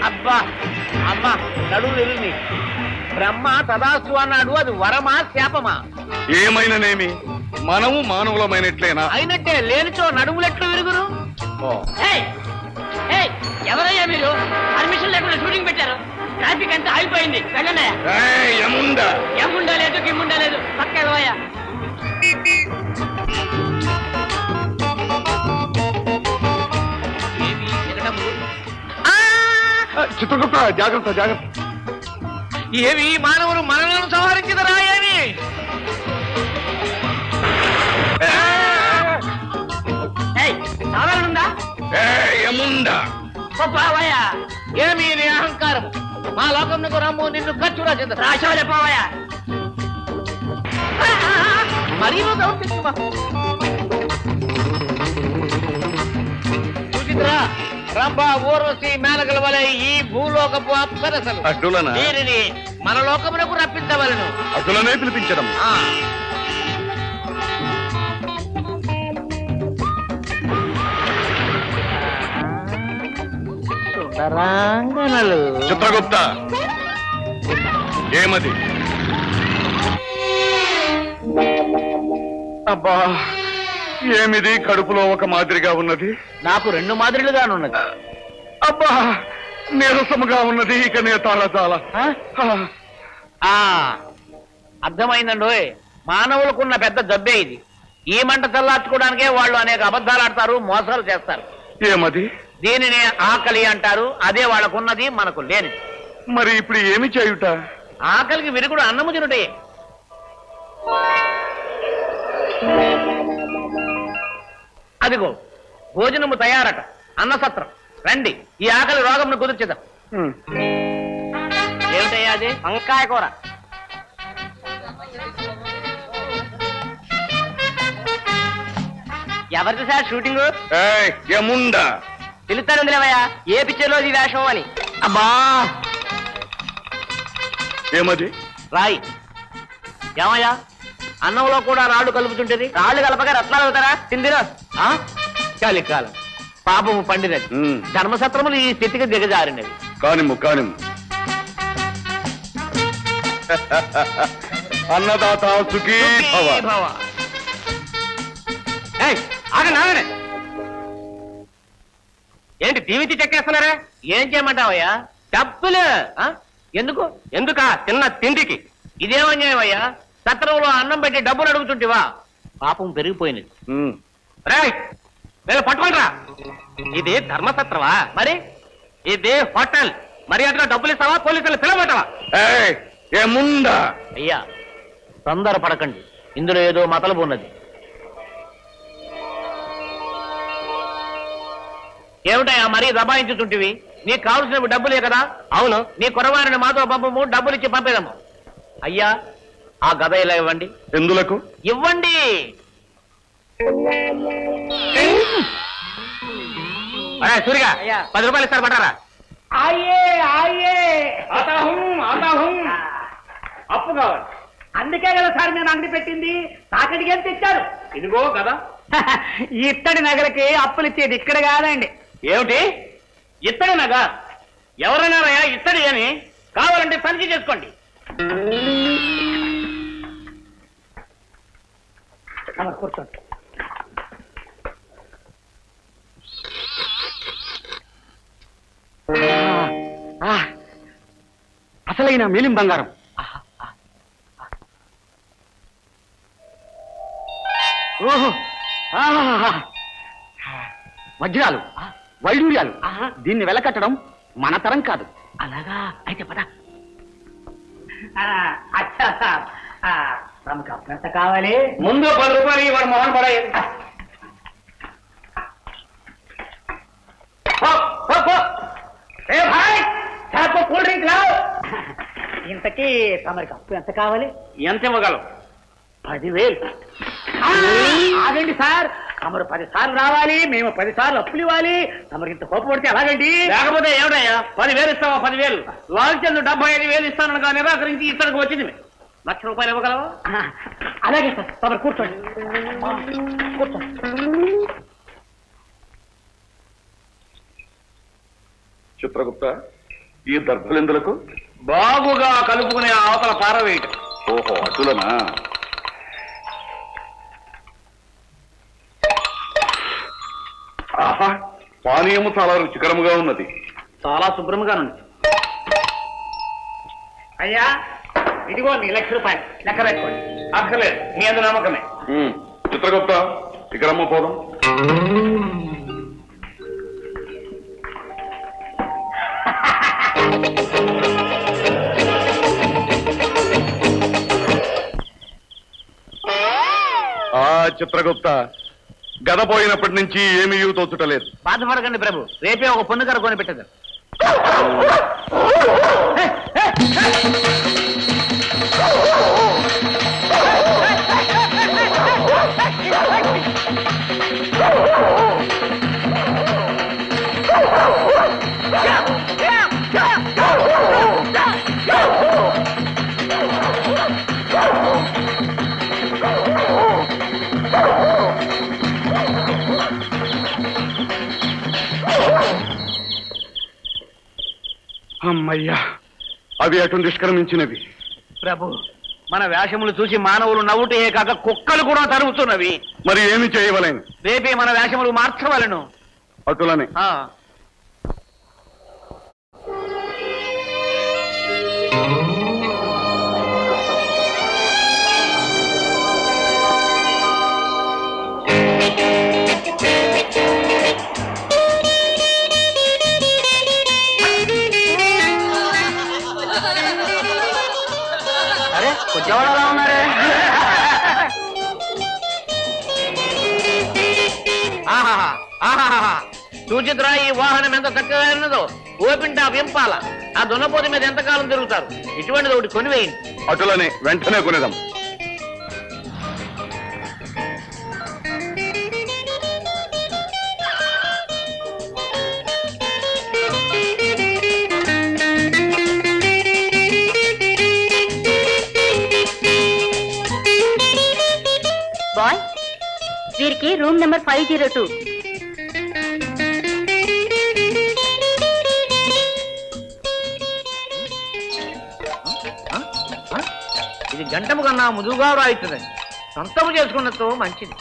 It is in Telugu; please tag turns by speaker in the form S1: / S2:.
S1: అబ్బా అమ్మా నడువు తిరిగి బ్రహ్మ తదాస్తు అన్నాడు. అది వరమా శాపమా?
S2: ఏమైననేమి మనము మానవులమైనట్లేనా?
S1: అయినట్టే లేనిచో నడుములెట్లు విరుగురు. ఎవరయ్యా మీరు? పర్మిషన్ లేకుండా షూటింగ్ పెట్టారు. ట్రాఫిక్ అంతా ఆగిపోయింది. ఎముండా లేదు గిమ్ముండా లేదు. పక్కేదోయా
S2: చిత్రగుప్త జాగ్రత్త జాగ్రత్త.
S1: ఏమి మానవులు మనలను సంహరించదరా? ఏమి ఏమి నీ అహంకారం? మా లోకంలో రమ్ము నిన్ను ఖర్చురా చెంద రాశాలే పోవయా. మరీ చూసిద్రా రంభ ఊర్వశి మేనగల వలె ఈ భూలోకపు అప్సరసలు దీనిని మన లోకమునకు రప్పించవలను.
S2: అటులనే పిలిపించడం. చిత్రగుప్త ఏమది? అబ్బా ఏమిది? కడుపులో ఒక మాదిరిగా ఉన్నది.
S1: నాకు రెండు మాదిరిలుగానున్నది.
S2: అబ్బా నీరసముగా ఉన్నది. ఇక నే చాలా
S1: అర్థమైందండి. మానవులకున్న పెద్ద జబ్బే ఇది. ఈ మంట చల్లార్చుకోవడానికే వాళ్ళు అనేక అబద్ధాలు ఆడతారు, మోసాలు చేస్తారు.
S2: ఏమది?
S1: దీనిని ఆకలి అంటారు. అదే వాళ్ళకున్నది, మనకు లేనిది.
S2: మరి ఇప్పుడు ఏమి చేయుట?
S1: ఆకలికి విరుగుడు అన్నము తినుటే. అదిగో భోజనము తయారట. అన్నసత్రం. రండి ఈ ఆకలి రోగంను కుదుర్చేద్దాం. ఏమిటయ్యా అది? వంకాయ కూర. ఎవరిది సార్ షూటింగ్? పిలుస్తాను లేవయ్యా. ఏ పిక్చర్లో ఈ వేషం అని. అబ్బా
S2: ఏమది?
S1: రాయి. ఏమయ్యా అన్నంలో కూడా రాళ్ళు కలుపుతుంటది. రాళ్ళు కలపగా రత్నాలు అవుతారా? తిందిరా. చలికాలం పాపము పండినది. ధర్మసత్రములు ఈ స్థితికి దిగజారినవి.
S2: కానిము కానిము. అన్నదాత సుఖీ భవ.
S1: ఆగనే ఏంటి దీవితి చెక్కేస్తున్నారా? ఏం చేయమంటావయ్యా? డబ్బులు ఎందుకు? ఎందుకా? తిన్న తిండికి. ఇదేమన్యాయమయ్యా? సత్రంలో అన్నం పెట్టి డబ్బులు అడుగుతుంటివా? పాపం పెరిగిపోయినది. వీళ్ళు పట్టుకుంటారా? ఇది ధర్మసత్రవా? మరి ఇది హోటల్. మర్యాదగా డబ్బులు ఇస్తావా? పోలీసులు పిలవమంటావా?
S2: ఏముందా?
S1: అయ్యా తొందర పడకండి. ఇందులో ఏదో మతలబు ఉన్నది. ఏమిటయ్యా మరీ దబాయించుతుంటివి? నీకు కావలసినవి డబ్బులే కదా? అవును. నీ కురవారిని మాతో పంపము, డబ్బులు ఇచ్చి పంపేదము. అయ్యా ఆ గద ఇలా ఇవ్వండి.
S2: ఎందులకు?
S1: ఇవ్వండి. సూరిగా 10 రూపాయలు ఇస్తారు పట్టారా?
S3: అప్పు కావాలి. అందుకే కదా సార్ నేను అంగడి పెట్టింది. తాకడికి ఎంత ఇచ్చారు?
S1: ఇదిగో కదా.
S3: ఇత్తడి నగలకి అప్పులు ఇచ్చేది ఇక్కడ కాదండి.
S1: ఏమిటి ఇత్తడి నగ? ఎవరైనా ఇత్తడి అని కావాలంటే తనిఖీ చేసుకోండి.
S3: కూర్చోండి. అసలైన మేలిం బంగారం. ఓహో వజ్రాలు, వైడూర్యాలు. దీన్ని వెలకట్టడం మన తరం కాదు.
S1: అలాగా? అయితే పద.
S3: తమకు అప్పు ఎంత కావాలి?
S1: ముందు 10 రూపాయలు వాడు మొహన్ పడేది.
S3: కూల్ డ్రింక్ రావు. ఇంతకీ తమరికి అప్పు ఎంత కావాలి?
S1: ఎంత ఇవ్వగలవు?
S3: 10,000. ఆగండి సార్, తమరు 10 సార్లు రావాలి, మేము 10 సార్లు అప్పులు ఇవ్వాలి. తమరికి ఇంత కోపం పడితే ఎలాగండి?
S1: లేకపోతే ఏమిటయ్యా 10,000 ఇస్తావా? 10,000 లాల్చంద్ 75,000 ఇస్తానగా నిరాకరించి ఇతనికి వచ్చింది. 1,00,000 రూపాయలు ఇవ్వగలవా?
S3: అలాగే సార్. తమరు కూర్చోండి.
S2: చిత్రగుప్త ఈ దర్భలెందులకు?
S1: బాగుగా కలుపుకునే అవతల పారవేయటం.
S2: ఓహో, అటులనా? ఆహా, పానీయము చాలా రుచికరముగా ఉన్నది.
S3: చాలా శుభ్రంగా ఉంది. అయ్యా, ఇదిగో నీ ₹1,00,000 లెక్క పెట్టుకోండి.
S1: అక్కర్లేదు, మీ అందు నమ్మకమే.
S2: చిత్రగుప్త, ఇక్కడమ్మ పోదాం. చిత్రగుప్త, గద పోయినప్పటి నుంచి ఏమీ తోచుటలేదు.
S1: బాధపడకండి ప్రభు, రేపే ఒక పొన్నుకర కొని పెట్టదు.
S2: అమ్మయ్యా, అవి అటు నిష్క్రమించినవి.
S1: ప్రభు, మన వేషములు చూసి మానవులు నవ్వుటే కాక కుక్కలు కూడా తరుగుతున్నవి.
S2: మరి ఏమి చేయవలేను?
S1: రేపే మన వేషములు మార్చవలను.
S2: అటులనే.
S1: అరే, కొంచెంవాడు అలా ఉన్నారే. సూచిత్రా, ఈ వాహనం ఎంత చక్కగా ఉన్నదో. Open top Impala. ఆ దున్నపోతి మీద ఎంతకాలం తిరుగుతారు. ఇటువంటిది ఒకటి కొనివేయండి.
S2: అటులనే, వెంటనే కొనేదాం.
S4: బాయ్, వీరికి రూమ్ నెంబర్ 502.
S1: ఇది గంటము కన్నా ముదుగుగా రాయిస్తుంది. సొంతము చేసుకున్నతో మంచిది.